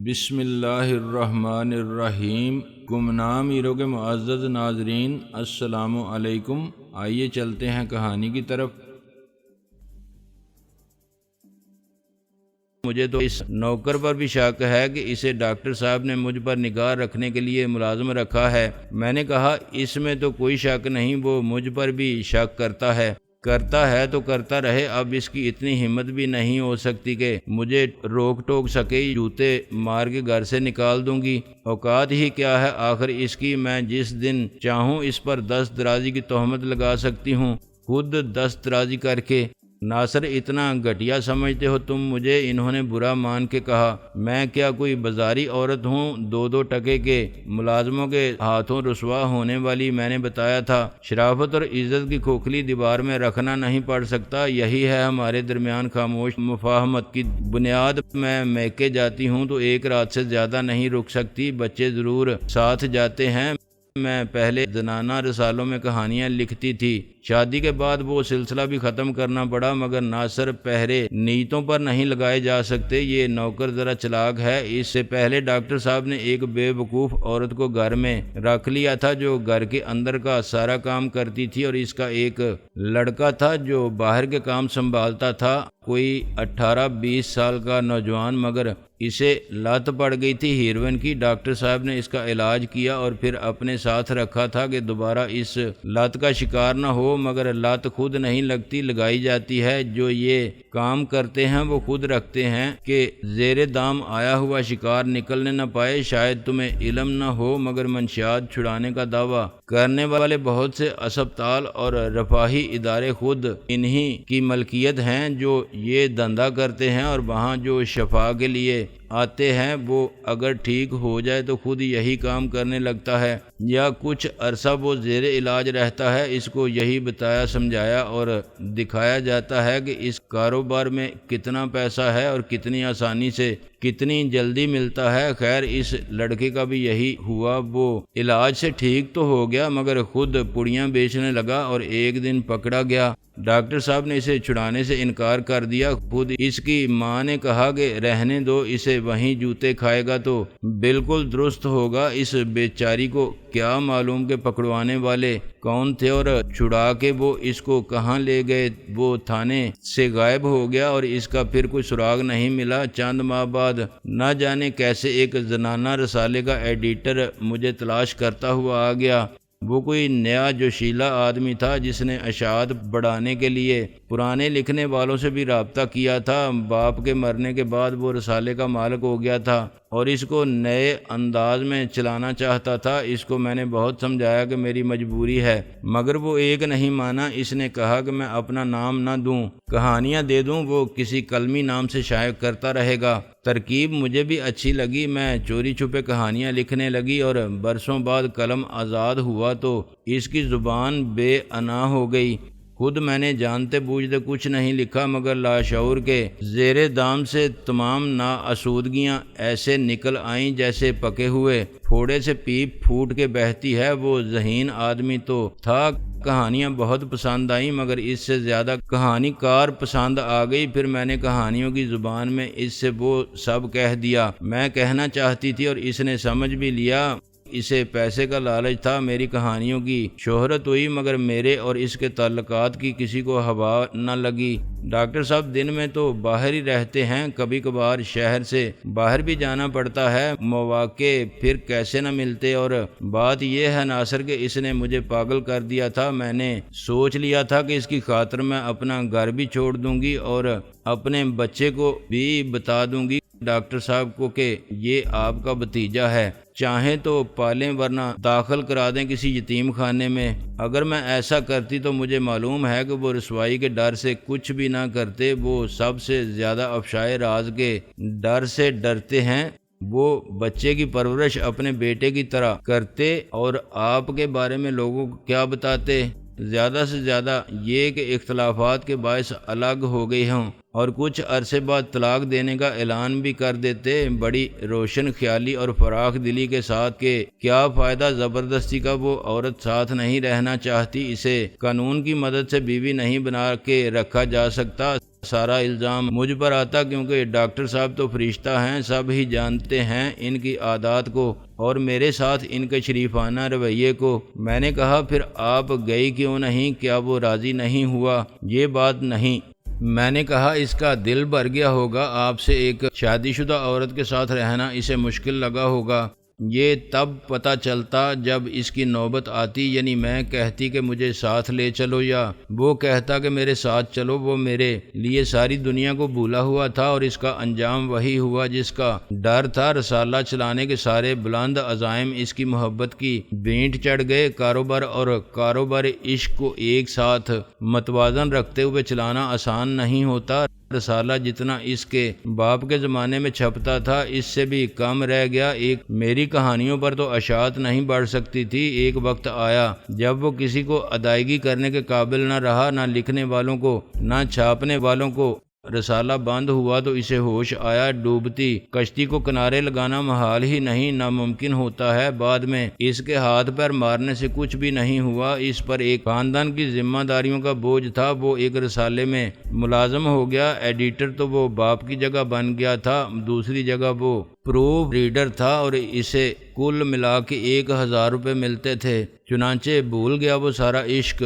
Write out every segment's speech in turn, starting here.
بسم اللہ الرحمن الرحیم۔ گمنام ہیرو کے معزز ناظرین، السلام علیکم۔ آئیے چلتے ہیں کہانی کی طرف۔ مجھے تو اس نوکر پر بھی شک ہے کہ اسے ڈاکٹر صاحب نے مجھ پر نگاہ رکھنے کے لیے ملازم رکھا ہے۔ میں نے کہا اس میں تو کوئی شک نہیں، وہ مجھ پر بھی شک کرتا ہے تو کرتا رہے، اب اس کی اتنی ہمت بھی نہیں ہو سکتی کہ مجھے روک ٹوک سکے، جوتے مار کے گھر سے نکال دوں گی۔ اوقات ہی کیا ہے آخر اس کی، میں جس دن چاہوں اس پر دست درازی کی تہمت لگا سکتی ہوں، خود دست درازی کر کے۔ ناصر اتنا گھٹیا سمجھتے ہو تم مجھے، انہوں نے برا مان کے کہا۔ میں کیا کوئی بازاری عورت ہوں، 2 ٹکے کے ملازموں کے ہاتھوں رسوا ہونے والی؟ میں نے بتایا تھا شرافت اور عزت کی کھوکھلی دیوار میں رکھنا نہیں پڑ سکتا، یہی ہے ہمارے درمیان خاموش مفاہمت کی بنیاد۔ میں میکے جاتی ہوں تو 1 رات سے زیادہ نہیں رک سکتی، بچے ضرور ساتھ جاتے ہیں۔ میں پہلے زنانہ رسالوں میں کہانیاں لکھتی تھی، شادی کے بعد وہ سلسلہ بھی ختم کرنا پڑا، مگر ناصر پہرے نیتوں پر نہیں لگائے جا سکتے۔ یہ نوکر ذرا چلاک ہے۔ اس سے پہلے ڈاکٹر صاحب نے ایک بے وقوف عورت کو گھر میں رکھ لیا تھا جو گھر کے اندر کا سارا کام کرتی تھی، اور اس کا ایک لڑکا تھا جو باہر کے کام سنبھالتا تھا، کوئی 18-20 سال کا نوجوان، مگر اسے لت پڑ گئی تھی ہیروئن کی۔ ڈاکٹر صاحب نے اس کا علاج کیا اور پھر اپنے ساتھ رکھا تھا کہ دوبارہ اس لت کا شکار نہ ہو، مگر لت خود نہیں لگتی، لگائی جاتی ہے۔ جو یہ کام کرتے ہیں وہ خود رکھتے ہیں کہ زیر دام آیا ہوا شکار نکلنے نہ پائے۔ شاید تمہیں علم نہ ہو، مگر منشیات چھڑانے کا دعویٰ کرنے والے بہت سے اسپتال اور رفاہی ادارے خود انہی کی ملکیت ہیں۔ جو یہ دھندا کرتے ہیں اور وہاں جو شفا کے لیے آتے ہیں، وہ اگر ٹھیک ہو جائے تو خود یہی کام کرنے لگتا ہے، یا کچھ عرصہ وہ زیر علاج رہتا ہے۔ اس کو یہی بتایا سمجھایا اور دکھایا جاتا ہے کہ اس کاروبار میں کتنا پیسہ ہے اور کتنی آسانی سے کتنی جلدی ملتا ہے۔ خیر اس لڑکے کا بھی یہی ہوا، وہ علاج سے ٹھیک تو ہو گیا مگر خود پڑیاں بیچنے لگا اور ایک دن پکڑا گیا۔ ڈاکٹر صاحب نے اسے چھڑانے سے انکار کر دیا۔ خود اس کی ماں نے کہا کہ رہنے دو اسے، وہیں جوتے کھائے گا تو بالکل درست ہوگا۔ اس بیچاری کو کیا معلوم کہ پکڑوانے والے کون تھے اور چھڑا کے وہ اس کو کہاں لے گئے۔ وہ تھانے سے غائب ہو گیا اور اس کا پھر کوئی سراغ نہیں ملا۔ چند ماہ بعد نہ جانے کیسے ایک زنانہ رسالے کا ایڈیٹر مجھے تلاش کرتا ہوا آ گیا۔ وہ کوئی نیا جوشیلا آدمی تھا جس نے اشاعت بڑھانے کے لیے پرانے لکھنے والوں سے بھی رابطہ کیا تھا۔ باپ کے مرنے کے بعد وہ رسالے کا مالک ہو گیا تھا اور اس کو نئے انداز میں چلانا چاہتا تھا۔ اس کو میں نے بہت سمجھایا کہ میری مجبوری ہے، مگر وہ ایک نہیں مانا۔ اس نے کہا کہ میں اپنا نام نہ دوں، کہانیاں دے دوں، وہ کسی قلمی نام سے شائع کرتا رہے گا۔ ترکیب مجھے بھی اچھی لگی، میں چوری چھپے کہانیاں لکھنے لگی اور برسوں بعد قلم آزاد ہوا تو اس کی زبان بے انا ہو گئی۔ خود میں نے جانتے بوجھتے کچھ نہیں لکھا، مگر لاشعور کے زیر دام سے تمام ناآسودگیاں ایسے نکل آئیں جیسے پکے ہوئے پھوڑے سے پیپ پھوٹ کے بہتی ہے۔ وہ ذہین آدمی تو تھا، کہانیاں بہت پسند آئیں، مگر اس سے زیادہ کہانی کار پسند آ گئی۔ پھر میں نے کہانیوں کی زبان میں اس سے وہ سب کہہ دیا میں کہنا چاہتی تھی، اور اس نے سمجھ بھی لیا۔ اسے پیسے کا لالچ تھا۔ میری کہانیوں کی شہرت ہوئی، مگر میرے اور اس کے تعلقات کی کسی کو ہوا نہ لگی۔ ڈاکٹر صاحب دن میں تو باہر ہی رہتے ہیں، کبھی کبھار شہر سے باہر بھی جانا پڑتا ہے، مواقع پھر کیسے نہ ملتے۔ اور بات یہ ہے ناصر کہ اس نے مجھے پاگل کر دیا تھا۔ میں نے سوچ لیا تھا کہ اس کی خاطر میں اپنا گھر بھی چھوڑ دوں گی اور اپنے بچے کو بھی بتا دوں گی ڈاکٹر صاحب کو کہ یہ آپ کا بھتیجا ہے، چاہیں تو پالیں ورنہ داخل کرا دیں کسی یتیم خانے میں۔ اگر میں ایسا کرتی تو مجھے معلوم ہے کہ وہ رسوائی کے ڈر سے کچھ بھی نہ کرتے، وہ سب سے زیادہ افشائے راز کے ڈر سے ڈرتے ہیں۔ وہ بچے کی پرورش اپنے بیٹے کی طرح کرتے اور آپ کے بارے میں لوگوں کو کیا بتاتے؟ زیادہ سے زیادہ یہ کہ اختلافات کے باعث الگ ہو گئی ہوں اور کچھ عرصے بعد طلاق دینے کا اعلان بھی کر دیتے، بڑی روشن خیالی اور فراخ دلی کے ساتھ کہ کیا فائدہ زبردستی کا، وہ عورت ساتھ نہیں رہنا چاہتی، اسے قانون کی مدد سے بیوی نہیں بنا کے رکھا جا سکتا۔ سارا الزام مجھ پر آتا، کیونکہ ڈاکٹر صاحب تو فرشتہ ہیں، سب ہی جانتے ہیں ان کی عادات کو اور میرے ساتھ ان کے شریفانہ رویے کو۔ میں نے کہا پھر آپ گئی کیوں نہیں؟ کیا وہ راضی نہیں ہوا؟ یہ بات نہیں۔ میں نے کہا اس کا دل بھر گیا ہوگا، آپ سے ایک شادی شدہ عورت کے ساتھ رہنا اسے مشکل لگا ہوگا۔ یہ تب پتہ چلتا جب اس کی نوبت آتی، یعنی میں کہتی کہ مجھے ساتھ لے چلو یا وہ کہتا کہ میرے ساتھ چلو۔ وہ میرے لیے ساری دنیا کو بھولا ہوا تھا اور اس کا انجام وہی ہوا جس کا ڈر تھا۔ رسالہ چلانے کے سارے بلند عزائم اس کی محبت کی بھینٹ چڑھ گئے۔ کاروبار اور کاروبار عشق کو ایک ساتھ متوازن رکھتے ہوئے چلانا آسان نہیں ہوتا۔ رسالہ جتنا اس کے باپ کے زمانے میں چھپتا تھا اس سے بھی کم رہ گیا۔ ایک میری کہانیوں پر تو اشاعت نہیں بڑھ سکتی تھی۔ ایک وقت آیا جب وہ کسی کو ادائیگی کرنے کے قابل نہ رہا، نہ لکھنے والوں کو نہ چھاپنے والوں کو۔ رسالہ بند ہوا تو اسے ہوش آیا، ڈوبتی کشتی کو کنارے لگانا محال ہی نہیں، ناممکن ہوتا ہے۔ بعد میں اس کے ہاتھ پیر مارنے سے کچھ بھی نہیں ہوا۔ اس پر ایک خاندان کی ذمہ داریوں کا بوجھ تھا۔ وہ ایک رسالے میں ملازم ہو گیا، ایڈیٹر تو وہ باپ کی جگہ بن گیا تھا، دوسری جگہ وہ پروف ریڈر تھا اور اسے کل ملا کے 1000 روپے ملتے تھے۔ چنانچہ بھول گیا وہ سارا عشق۔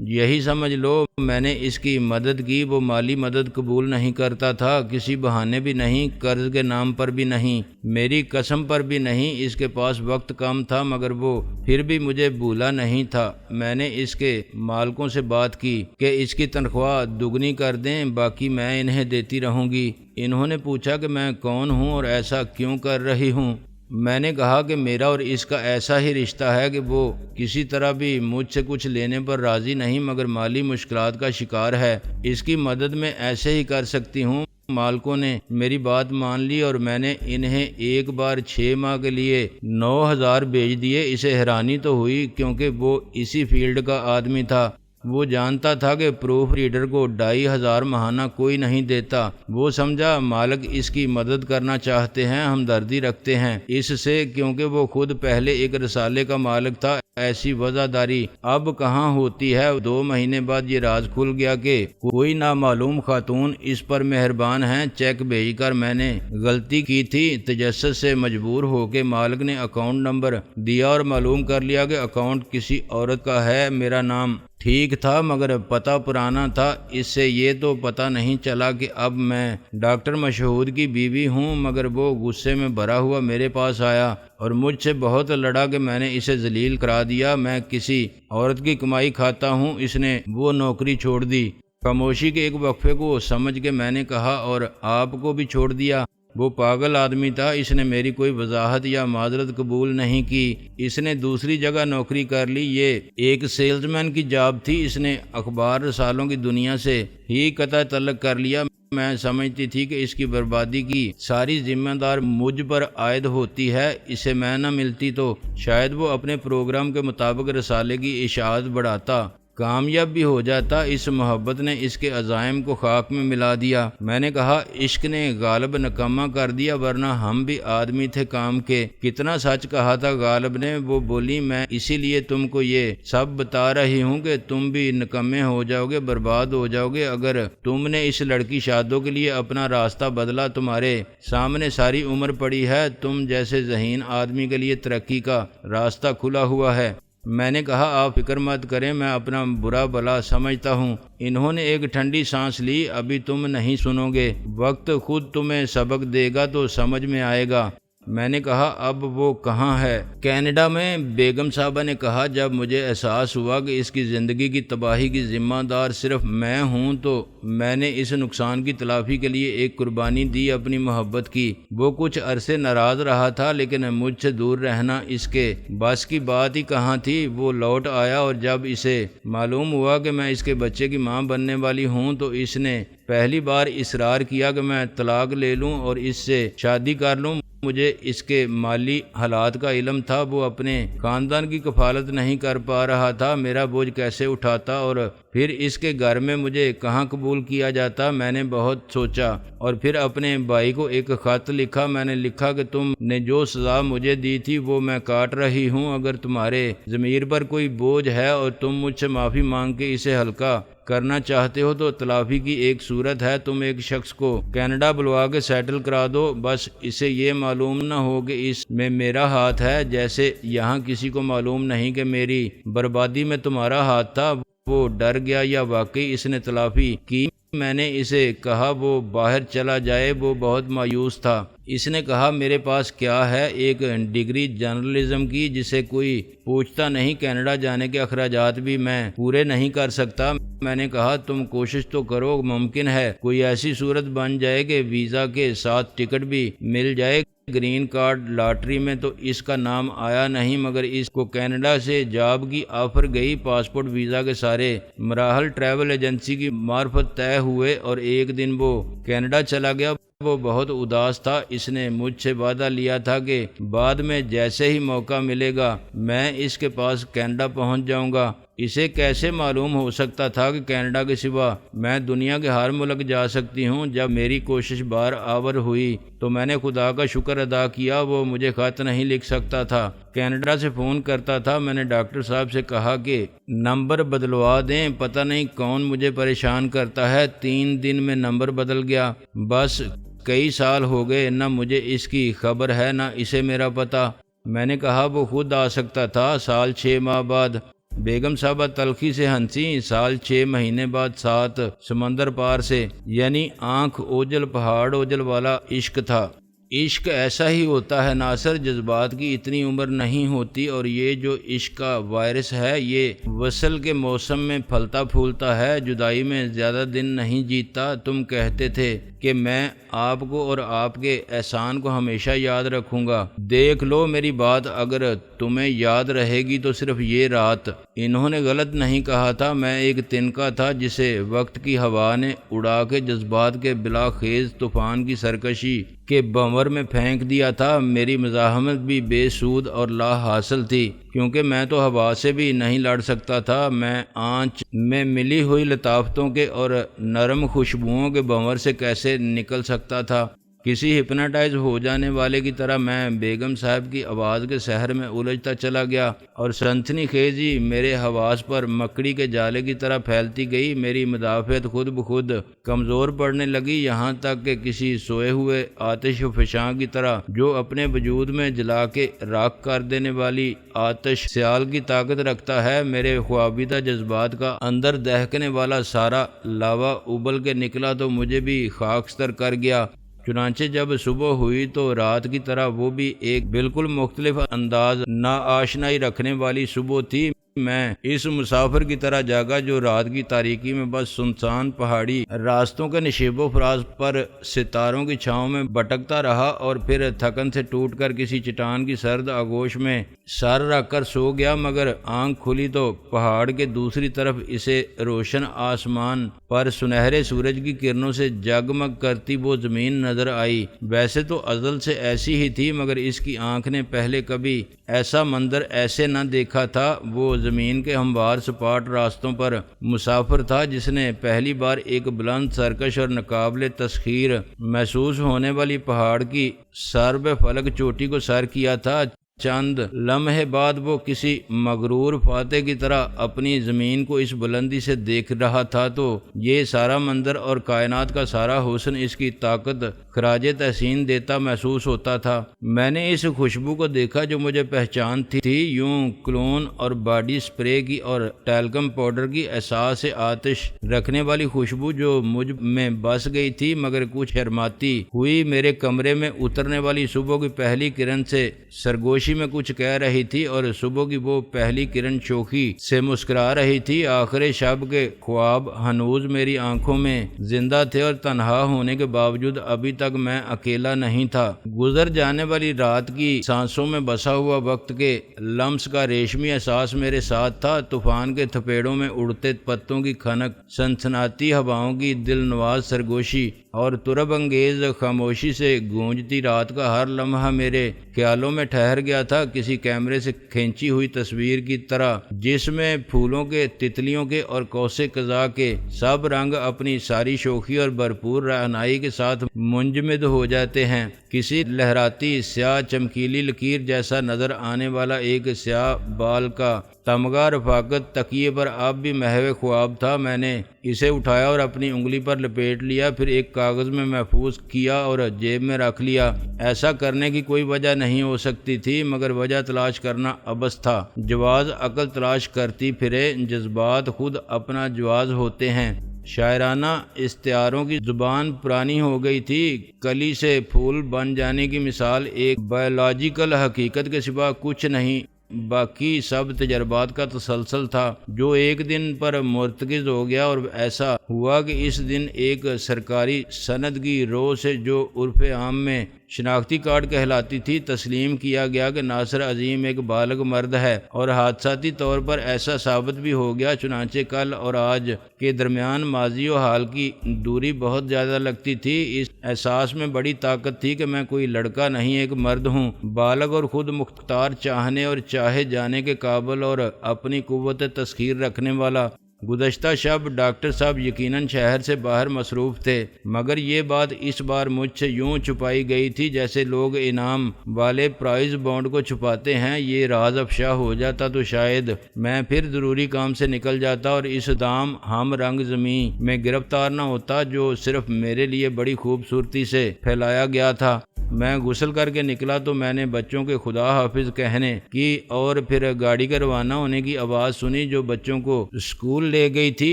یہی سمجھ لو میں نے اس کی مدد کی۔ وہ مالی مدد قبول نہیں کرتا تھا، کسی بہانے بھی نہیں، قرض کے نام پر بھی نہیں، میری قسم پر بھی نہیں۔ اس کے پاس وقت کم تھا مگر وہ پھر بھی مجھے بھولا نہیں تھا۔ میں نے اس کے مالکوں سے بات کی کہ اس کی تنخواہ دگنی کر دیں، باقی میں انہیں دیتی رہوں گی۔ انہوں نے پوچھا کہ میں کون ہوں اور ایسا کیوں کر رہی ہوں؟ میں نے کہا کہ میرا اور اس کا ایسا ہی رشتہ ہے کہ وہ کسی طرح بھی مجھ سے کچھ لینے پر راضی نہیں مگر مالی مشکلات کا شکار ہے۔ اس کی مدد میں ایسے ہی کر سکتی ہوں۔ مالکوں نے میری بات مان لی اور میں نے انہیں ایک بار 6 ماہ کے لیے 9000 بھیج دیے۔ اسے حیرانی تو ہوئی کیونکہ وہ اسی فیلڈ کا آدمی تھا۔ وہ جانتا تھا کہ پروف ریڈر کو 2500 ماہانہ کوئی نہیں دیتا۔ وہ سمجھا مالک اس کی مدد کرنا چاہتے ہیں، ہمدردی رکھتے ہیں اس سے، کیونکہ وہ خود پہلے ایک رسالے کا مالک تھا۔ ایسی وفاداری اب کہاں ہوتی ہے۔ 2 مہینے بعد یہ راز کھل گیا کہ کوئی نامعلوم خاتون اس پر مہربان ہیں۔ چیک بھیج کر میں نے غلطی کی تھی۔ تجسس سے مجبور ہو کے مالک نے اکاؤنٹ نمبر دیا اور معلوم کر لیا کہ اکاؤنٹ کسی عورت کا ہے۔ میرا نام ٹھیک تھا مگر پتہ پرانا تھا۔ اس سے یہ تو پتہ نہیں چلا کہ اب میں ڈاکٹر مشہود کی بیوی ہوں، مگر وہ غصے میں بھرا ہوا میرے پاس آیا اور مجھ سے بہت لڑا کہ میں نے اسے ذلیل کرا دیا۔ میں کسی عورت کی کمائی کھاتا ہوں، اس نے وہ نوکری چھوڑ دی۔ خاموشی کے ایک وقفے کو سمجھ کے میں نے کہا اور آپ کو بھی چھوڑ دیا؟ وہ پاگل آدمی تھا، اس نے میری کوئی وضاحت یا معذرت قبول نہیں کی۔ اس نے دوسری جگہ نوکری کر لی، یہ ایک سیلز مین کی جاب تھی۔ اس نے اخبار رسالوں کی دنیا سے ہی قطع تعلق کر لیا۔ میں سمجھتی تھی کہ اس کی بربادی کی ساری ذمہ دار مجھ پر عائد ہوتی ہے۔ اسے میں نہ ملتی تو شاید وہ اپنے پروگرام کے مطابق رسالے کی اشاعت بڑھاتا، کامیاب بھی ہو جاتا۔ اس محبت نے اس کے عزائم کو خاک میں ملا دیا۔ میں نے کہا عشق نے غالب نکما کر دیا، ورنہ ہم بھی آدمی تھے کام کے۔ کتنا سچ کہا تھا غالب نے۔ وہ بولی میں اسی لیے تم کو یہ سب بتا رہی ہوں کہ تم بھی نکمے ہو جاؤ گے، برباد ہو جاؤ گے۔ اگر تم نے اس لڑکی شادوں کے لیے اپنا راستہ بدلا، تمہارے سامنے ساری عمر پڑی ہے۔ تم جیسے ذہین آدمی کے لیے ترقی کا راستہ کھلا ہوا ہے۔ میں نے کہا آپ فکر مت کریں، میں اپنا برا بھلا سمجھتا ہوں۔ انہوں نے ایک ٹھنڈی سانس لی۔ ابھی تم نہیں سنو گے، وقت خود تمہیں سبق دے گا تو سمجھ میں آئے گا۔ میں نے کہا اب وہ کہاں ہے؟ کینیڈا میں، بیگم صاحبہ نے کہا۔ جب مجھے احساس ہوا کہ اس کی زندگی کی تباہی کی ذمہ دار صرف میں ہوں تو میں نے اس نقصان کی تلافی کے لیے ایک قربانی دی، اپنی محبت کی۔ وہ کچھ عرصے ناراض رہا تھا لیکن مجھ سے دور رہنا اس کے بس کی بات ہی کہاں تھی۔ وہ لوٹ آیا اور جب اسے معلوم ہوا کہ میں اس کے بچے کی ماں بننے والی ہوں تو اس نے پہلی بار اصرار کیا کہ میں طلاق لے لوں اور اس سے شادی کر لوں۔ مجھے اس کے مالی حالات کا علم تھا۔ وہ اپنے خاندان کی کفالت نہیں کر پا رہا تھا، میرا بوجھ کیسے اٹھاتا اور پھر اس کے گھر میں مجھے کہاں قبول کیا جاتا۔ میں نے بہت سوچا اور پھر اپنے بھائی کو ایک خط لکھا۔ میں نے لکھا کہ تم نے جو سزا مجھے دی تھی وہ میں کاٹ رہی ہوں۔ اگر تمہارے ضمیر پر کوئی بوجھ ہے اور تم مجھ سے معافی مانگ کے اسے ہلکا کرنا چاہتے ہو تو تلافی کی ایک صورت ہے، تم ایک شخص کو کینیڈا بلوا کے سیٹل کرا دو، بس اسے یہ معلوم نہ ہو کہ اس میں میرا ہاتھ ہے، جیسے یہاں کسی کو معلوم نہیں کہ میری بربادی میں تمہارا ہاتھ تھا۔ وہ ڈر گیا یا واقعی اس نے تلافی کی؟ میں نے اسے کہا وہ باہر چلا جائے، وہ بہت مایوس تھا۔ اس نے کہا میرے پاس کیا ہے، ایک ڈگری جرنلزم کی جسے کوئی پوچھتا نہیں، کینیڈا جانے کے اخراجات بھی میں پورے نہیں کر سکتا۔ میں نے کہا تم کوشش تو کرو، ممکن ہے کوئی ایسی صورت بن جائے کہ ویزا کے ساتھ ٹکٹ بھی مل جائے۔ گرین کارڈ لاٹری میں تو اس کا نام آیا نہیں، مگر اس کو کینیڈا سے جاب کی آفر گئی۔ پاسپورٹ ویزا کے سارے مراحل ٹریول ایجنسی کی معرفت طے ہوئے اور ایک دن وہ کینیڈا چلا گیا۔ وہ بہت اداس تھا۔ اس نے مجھ سے وعدہ لیا تھا کہ بعد میں جیسے ہی موقع ملے گا میں اس کے پاس کینیڈا پہنچ جاؤں گا۔ اسے کیسے معلوم ہو سکتا تھا کہ کینیڈا کے سوا میں دنیا کے ہر ملک جا سکتی ہوں؟ جب میری کوشش بار آور ہوئی تو میں نے خدا کا شکر ادا کیا۔ وہ مجھے خط نہیں لکھ سکتا تھا، کینیڈا سے فون کرتا تھا۔ میں نے ڈاکٹر صاحب سے کہا کہ نمبر بدلوا دیں، پتہ نہیں کون مجھے پریشان کرتا ہے۔ 3 دن میں نمبر بدل گیا۔ بس کئی سال ہو گئے، نہ مجھے اس کی خبر ہے نہ اسے میرا پتہ۔ میں نے کہا وہ خود آ سکتا تھا۔ سال 6 ماہ بعد بیگم صاحبہ تلخی سے ہنسی۔ سال 6 مہینے بعد 7 سمندر پار سے، یعنی آنکھ اوجل پہاڑ اوجل والا عشق تھا۔ عشق ایسا ہی ہوتا ہے ناصر، جذبات کی اتنی عمر نہیں ہوتی، اور یہ جو عشق کا وائرس ہے یہ وصل کے موسم میں پھلتا پھولتا ہے، جدائی میں زیادہ دن نہیں جیتا۔ تم کہتے تھے کہ میں آپ کو اور آپ کے احسان کو ہمیشہ یاد رکھوں گا۔ دیکھ لو میری بات، اگر تمہیں یاد رہے گی تو صرف یہ رات۔ انہوں نے غلط نہیں کہا تھا، میں ایک تنکا تھا جسے وقت کی ہوا نے اڑا کے جذبات کے بلا خیز طوفان کی سرکشی کے بھنور میں پھینک دیا تھا۔ میری مزاحمت بھی بے سود اور لا حاصل تھی، کیونکہ میں تو ہوا سے بھی نہیں لڑ سکتا تھا۔ میں آنچ میں ملی ہوئی لطافتوں کے اور نرم خوشبوؤں کے بھنور سے کیسے نکل سکتا تھا؟ کسی ہپناٹائز ہو جانے والے کی طرح میں بیگم صاحب کی آواز کے سحر میں الجھتا چلا گیا، اور سنسنی خیزی میرے حواس پر مکڑی کے جالے کی طرح پھیلتی گئی۔ میری مدافعت خود بخود کمزور پڑنے لگی، یہاں تک کہ کسی سوئے ہوئے آتش فشاں کی طرح جو اپنے وجود میں جلا کے راکھ کر دینے والی آتش سیال کی طاقت رکھتا ہے، میرے خوابیدہ جذبات کا اندر دہکنے والا سارا لاوا ابل کے نکلا تو مجھے بھی خاکستر کر گیا۔ چنانچہ جب صبح ہوئی تو رات کی طرح وہ بھی ایک بالکل مختلف انداز ناآشنائی رکھنے والی صبح تھی۔ میں اس مسافر کی طرح جاگا جو رات کی تاریکی میں بس سنسان پہاڑی راستوں کے نشیب و فراز پر ستاروں کی چھاؤں میں بھٹکتا رہا، اور پھر تھکن سے ٹوٹ کر کسی چٹان کی سرد آغوش میں سر رکھ کر سو گیا۔ مگر آنکھ کھلی تو پہاڑ کے دوسری طرف اسے روشن آسمان پر سنہرے سورج کی کرنوں سے جگمگ کرتی وہ زمین نظر آئی۔ ویسے تو ازل سے ایسی ہی تھی، مگر اس کی آنکھ نے پہلے کبھی ایسا منظر ایسے نہ دیکھا تھا۔ وہ زمین کے ہموار سپاٹ راستوں پر مسافر تھا جس نے پہلی بار ایک بلند سرکش اور ناقابل تسخیر محسوس ہونے والی پہاڑ کی سرب فلک چوٹی کو سر کیا تھا۔ چند لمحے بعد وہ کسی مغرور فاتح کی طرح اپنی زمین کو اس بلندی سے دیکھ رہا تھا، تو یہ سارا منظر اور کائنات کا سارا حسن اس کی طاقت خراج تحسین دیتا محسوس ہوتا تھا۔ میں نے اس خوشبو کو دیکھا جو مجھے پہچان تھی، یوں کلون اور باڈی سپرے کی اور ٹیلکم پاؤڈر کی احساس آتش رکھنے والی خوشبو جو مجھ میں بس گئی تھی، مگر کچھ شرماتی ہوئی میرے کمرے میں اترنے والی صبح کی پہلی کرن سے سرگوشی میں کچھ کہہ رہی تھی، اور صبح کی وہ پہلی کرن شوخی سے مسکرا رہی تھی۔ آخر شب کے خواب ہنوز میری آنکھوں میں زندہ تھے، اور تنہا ہونے کے باوجود ابھی تک میں اکیلا نہیں تھا۔ گزر جانے والی رات کی سانسوں میں بسا ہوا وقت کے لمس کا ریشمی احساس میرے ساتھ تھا۔ طوفان کے تھپیڑوں میں اڑتے پتوں کی کھنک، سنسناتی ہواؤں کی دل نواز سرگوشی اور طرب انگیز خاموشی سے گونجتی رات کا ہر لمحہ میرے خیالوں میں ٹھہر گیا تھا، کسی کیمرے سے کھینچی ہوئی تصویر کی طرح جس میں پھولوں کے، تتلیوں کے اور کوسے قزا کے سب رنگ اپنی ساری شوخی اور بھرپور رعنائی کے ساتھ منجمد ہو جاتے ہیں۔ کسی لہراتی سیاہ چمکیلی لکیر جیسا نظر آنے والا ایک سیاہ بال کا تمغہ رفاقت تکیے پر اب بھی محو خواب تھا۔ میں نے اسے اٹھایا اور اپنی انگلی پر لپیٹ لیا، پھر ایک کاغذ میں محفوظ کیا اور جیب میں رکھ لیا۔ ایسا کرنے کی کوئی وجہ نہیں ہو سکتی تھی، مگر وجہ تلاش کرنا عبث تھا۔ جواز عقل تلاش کرتی پھرے، جذبات خود اپنا جواز ہوتے ہیں۔ شاعرانہ استعاروں کی زبان پرانی ہو گئی تھی۔ کلی سے پھول بن جانے کی مثال ایک بایولوجیکل حقیقت کے سوا کچھ نہیں، باقی سب تجربات کا تسلسل تھا جو ایک دن پر مرتکز ہو گیا، اور ایسا ہوا کہ اس دن ایک سرکاری سند کی رو سے جو عرف عام میں شناختی کارڈ کہلاتی تھی، تسلیم کیا گیا کہ ناصر عظیم ایک بالغ مرد ہے، اور حادثاتی طور پر ایسا ثابت بھی ہو گیا۔ چنانچہ کل اور آج کے درمیان ماضی و حال کی دوری بہت زیادہ لگتی تھی۔ اس احساس میں بڑی طاقت تھی کہ میں کوئی لڑکا نہیں، ایک مرد ہوں، بالغ اور خود مختار، چاہنے اور چاہے جانے کے قابل اور اپنی قوت تسخیر رکھنے والا۔ گزشتہ شب ڈاکٹر صاحب یقیناً شہر سے باہر مصروف تھے، مگر یہ بات اس بار مجھ سے یوں چھپائی گئی تھی جیسے لوگ انعام والے پرائز بانڈ کو چھپاتے ہیں۔ یہ راز افشا ہو جاتا تو شاید میں پھر ضروری کام سے نکل جاتا اور اس دام ہم رنگ زمین میں گرفتار نہ ہوتا جو صرف میرے لیے بڑی خوبصورتی سے پھیلایا گیا تھا۔ میں غسل کر کے نکلا تو میں نے بچوں کے خدا حافظ کہنے کی اور پھر گاڑی کے روانہ ہونے کی آواز سنی جو بچوں کو اسکول لے گئی تھی۔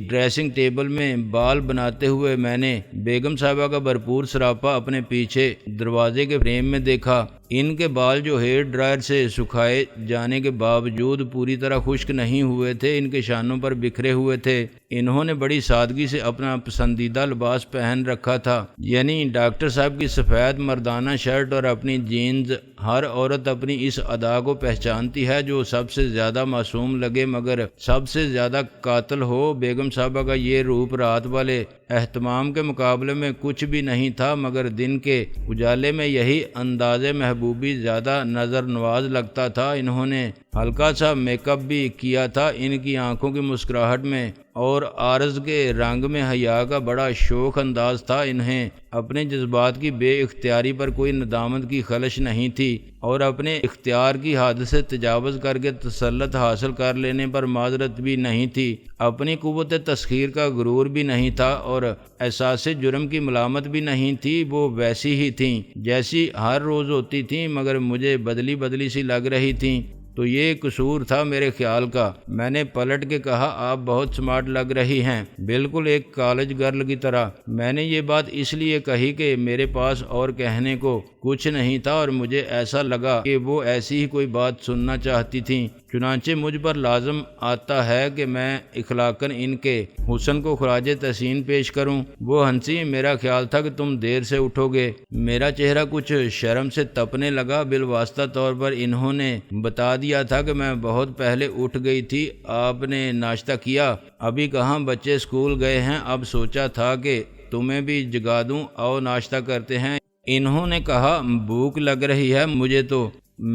ڈریسنگ ٹیبل میں بال بناتے ہوئے میں نے بیگم صاحبہ کا بھرپور سراپا اپنے پیچھے دروازے کے فریم میں دیکھا۔ ان کے بال جو ہیئر ڈرائر سے سکھائے جانے کے باوجود پوری طرح خشک نہیں ہوئے تھے، ان کے شانوں پر بکھرے ہوئے تھے۔ انہوں نے بڑی سادگی سے اپنا پسندیدہ لباس پہن رکھا تھا، یعنی ڈاکٹر صاحب کی سفید مردانہ شرٹ اور اپنی جینز۔ ہر عورت اپنی اس ادا کو پہچانتی ہے جو سب سے زیادہ معصوم لگے مگر سب سے زیادہ قاتل ہو۔ بیگم صاحبہ کا یہ روپ رات والے اہتمام کے مقابلے میں کچھ بھی نہیں تھا، مگر دن کے اجالے میں یہی انداز محبوبی زیادہ نظر نواز لگتا تھا۔ انہوں نے ہلکا سا میک اپ بھی کیا تھا۔ ان کی آنکھوں کی مسکراہٹ میں اور عارض کے رنگ میں حیا کا بڑا شوخ انداز تھا۔ انہیں اپنے جذبات کی بے اختیاری پر کوئی ندامت کی خلش نہیں تھی اور اپنے اختیار کی حد سے تجاوز کر کے تسلط حاصل کر لینے پر معذرت بھی نہیں تھی۔ اپنی قوت تسخیر کا غرور بھی نہیں تھا اور احساس جرم کی ملامت بھی نہیں تھی۔ وہ ویسی ہی تھیں جیسی ہر روز ہوتی تھیں، مگر مجھے بدلی بدلی سی لگ رہی تھیں۔ تو یہ قصور تھا میرے خیال کا۔ میں نے پلٹ کے کہا، آپ بہت سمارٹ لگ رہی ہیں، بالکل ایک کالج گرل کی طرح۔ میں نے یہ بات اس لیے کہی کہ میرے پاس اور کہنے کو کچھ نہیں تھا اور مجھے ایسا لگا کہ وہ ایسی ہی کوئی بات سننا چاہتی تھیں۔ چنانچہ مجھ پر لازم آتا ہے کہ میں اخلاقاً ان کے حسن کو خراج تحسین پیش کروں۔ وہ ہنسی۔ میرا خیال تھا کہ تم دیر سے اٹھو گے۔ میرا چہرہ کچھ شرم سے تپنے لگا۔ بالواسطہ طور پر انہوں نے بتا دیا تھا کہ میں بہت پہلے اٹھ گئی تھی۔ آپ نے ناشتہ کیا؟ ابھی کہاں، بچے اسکول گئے ہیں۔ اب سوچا تھا کہ تمہیں بھی جگا دوں، آؤ ناشتہ کرتے ہیں۔ انہوں نے کہا، بھوک لگ رہی ہے مجھے تو۔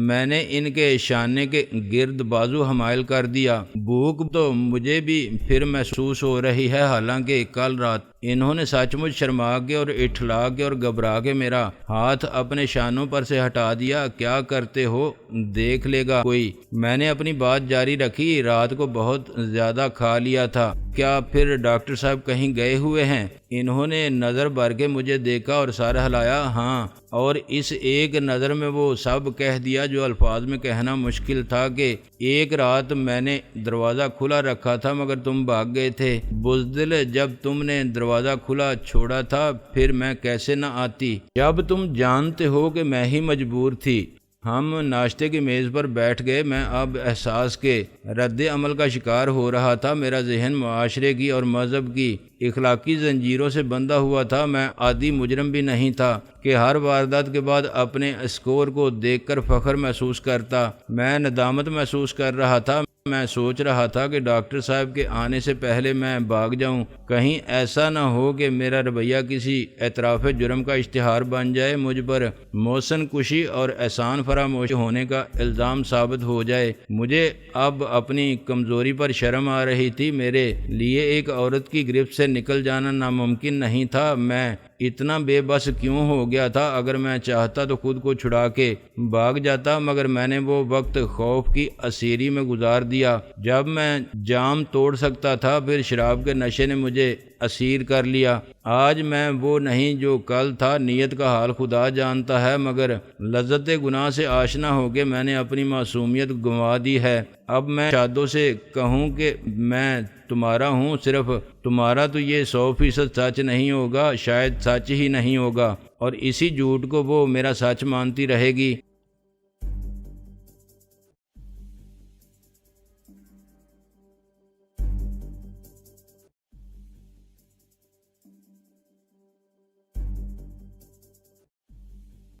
میں نے ان کے شانے کے گرد بازو حمائل کر دیا۔ بھوک تو مجھے بھی پھر محسوس ہو رہی ہے، حالانکہ کل رات انہوں نے سچ مچ شرما کے اور اٹھلا کے اور گھبرا کے میرا ہاتھ اپنے شانوں پر سے ہٹا دیا۔ کیا کرتے ہو، دیکھ لے گا کوئی۔ میں نے اپنی بات جاری رکھی، رات کو بہت زیادہ کھا لیا تھا۔ کیا پھر ڈاکٹر صاحب کہیں گئے ہوئے ہیں؟ انہوں نے نظر بھر کے مجھے دیکھا اور سر ہلایا۔ ہاں، اور اس ایک نظر میں وہ سب کہہ دیا جو الفاظ میں کہنا مشکل تھا کہ ایک رات میں نے دروازہ کھلا رکھا تھا مگر تم بھاگ گئے تھے۔ بزدل، جب تم نے دروازہ کھلا چھوڑا تھا پھر میں کیسے نہ آتی، جب تم جانتے ہو کہ میں ہی مجبور تھی۔ ہم ناشتے کی میز پر بیٹھ گئے۔ میں اب احساس کے رد عمل کا شکار ہو رہا تھا۔ میرا ذہن معاشرے کی اور مذہب کی اخلاقی زنجیروں سے بندھا ہوا تھا۔ میں عادی مجرم بھی نہیں تھا کہ ہر واردات کے بعد اپنے اسکور کو دیکھ کر فخر محسوس کرتا۔ میں ندامت محسوس کر رہا تھا۔ میں سوچ رہا تھا کہ ڈاکٹر صاحب کے آنے سے پہلے میں بھاگ جاؤں، کہیں ایسا نہ ہو کہ میرا رویہ کسی اعتراف جرم کا اشتہار بن جائے، مجھ پر محسن کشی اور احسان فراموش ہونے کا الزام ثابت ہو جائے۔ مجھے اب اپنی کمزوری پر شرم آ رہی تھی۔ میرے لیے ایک عورت کی گرفت سے نکل جانا ناممکن نہیں تھا۔ میں اتنا بے بس کیوں ہو گیا تھا؟ اگر میں چاہتا تو خود کو چھڑا کے بھاگ جاتا، مگر میں نے وہ وقت خوف کی اسیری میں گزار دیا جب میں جام توڑ سکتا تھا، پھر شراب کے نشے نے مجھے اسیر کر لیا۔ آج میں وہ نہیں جو کل تھا، نیت کا حال خدا جانتا ہے، مگر لذت گناہ سے آشنا ہو کے میں نے اپنی معصومیت گنوا دی ہے۔ اب میں شادوں سے کہوں کہ میں تمہارا ہوں، صرف تمہارا، تو یہ 100% سچ نہیں ہوگا، شاید سچ ہی نہیں ہوگا، اور اسی جھوٹ کو وہ میرا سچ مانتی رہے گی۔